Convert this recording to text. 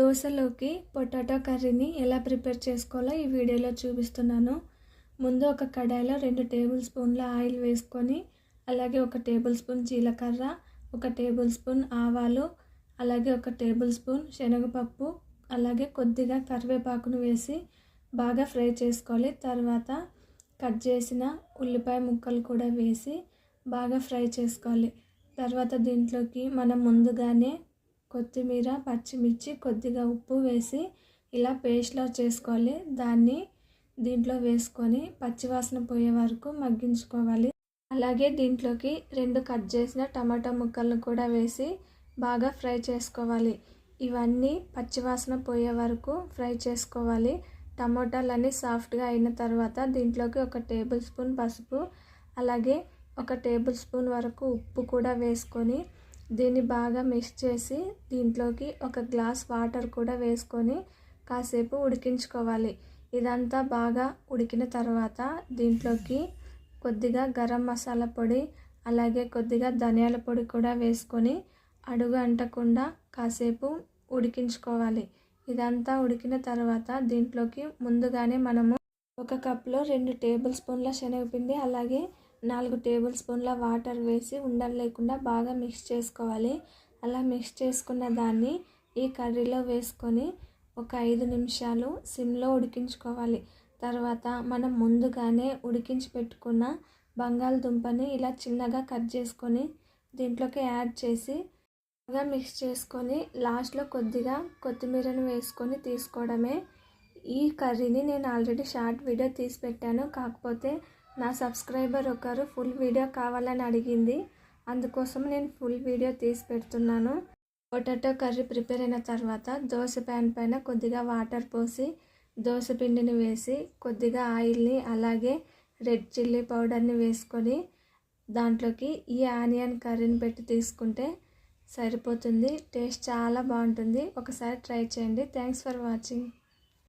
దోసలోకి potato కర్రీని ఎలా prepare చేసుకోవాలో ఈ వీడియోలో చూపిస్తున్నాను. ముందు ఒక కడాయిలో 2 టేబుల్ స్పూన్ల ఆయిల్ వేసుకొని, అలాగే 1 టేబుల్ స్పూన్ జీలకర్ర, 1 టేబుల్ స్పూన్ ఆవాలు, అలాగే 1 టేబుల్ స్పూన్ శనగపప్పు, అలాగే కొద్దిగా కరివేపాకును వేసి బాగా ఫ్రై చేసుకోవాలి. తర్వాత కట్ చేసిన ఉల్లిపాయ ముక్కలు కూడా వేసి బాగా ఫ్రై చేసుకోవాలి. తర్వాత దీంట్లోకి మనం ముందుగానే కొత్తిమీర, పచ్చిమిర్చి, కొద్దిగా ఉప్పు వేసి ఇలా పేస్ట్లా చేసుకోవాలి. దాన్ని దీంట్లో వేసుకొని పచ్చివాసన పోయే వరకు మగ్గించుకోవాలి. అలాగే దీంట్లోకి 2 కట్ చేసిన టమాటా ముక్కలను కూడా వేసి బాగా ఫ్రై చేసుకోవాలి. ఇవన్నీ పచ్చివాసన పోయే వరకు ఫ్రై చేసుకోవాలి. టమాటాలన్నీ సాఫ్ట్గా అయిన తర్వాత దీంట్లోకి 1 టేబుల్ స్పూన్ పసుపు, అలాగే 1 టేబుల్ స్పూన్ వరకు ఉప్పు కూడా వేసుకొని దీన్ని బాగా మిక్స్ చేసి దీంట్లోకి 1 గ్లాస్ వాటర్ కూడా వేసుకొని కాసేపు ఉడికించుకోవాలి. ఇదంతా బాగా ఉడికిన తర్వాత దీంట్లోకి కొద్దిగా గరం మసాలా పొడి, అలాగే కొద్దిగా ధనియాల పొడి కూడా వేసుకొని అడుగు అంటకుండా కాసేపు ఉడికించుకోవాలి. ఇదంతా ఉడికిన తర్వాత దీంట్లోకి ముందుగానే మనము 1 కప్లో 2 టేబుల్ స్పూన్ల శనగపిండి, అలాగే 4 టేబుల్ స్పూన్ల వాటర్ వేసి ఉండలు లేకుండా బాగా మిక్స్ చేసుకోవాలి. అలా మిక్స్ చేసుకున్న దాన్ని ఈ కర్రీలో వేసుకొని ఒక 5 నిమిషాలు సిమ్లో ఉడికించుకోవాలి. తర్వాత మనం ముందుగానే ఉడికించి పెట్టుకున్న బంగాళదుంపని ఇలా చిన్నగా కట్ చేసుకొని దీంట్లోకి యాడ్ చేసి బాగా మిక్స్ చేసుకొని లాస్ట్లో కొద్దిగా కొత్తిమీరను వేసుకొని తీసుకోవడమే. ఈ కర్రీని నేను ఆల్రెడీ షార్ట్ వీడియో తీసి పెట్టాను, కాకపోతే నా సబ్స్క్రైబర్ ఒకరు ఫుల్ వీడియో కావాలని అడిగింది, అందుకోసం నేను ఫుల్ వీడియో తీసి పెడుతున్నాను. పొటాటో కర్రీ ప్రిపేర్ అయిన తర్వాత దోశ ప్యాన్ పైన కొద్దిగా వాటర్ పోసి దోశ పిండిని వేసి కొద్దిగా ఆయిల్ని, అలాగే రెడ్ చిల్లీ పౌడర్ని వేసుకొని దాంట్లోకి ఈ ఆనియన్ కర్రీని పెట్టి తీసుకుంటే సరిపోతుంది. టేస్ట్ చాలా బాగుంటుంది. ఒకసారి ట్రై చేయండి. Thanks for watching.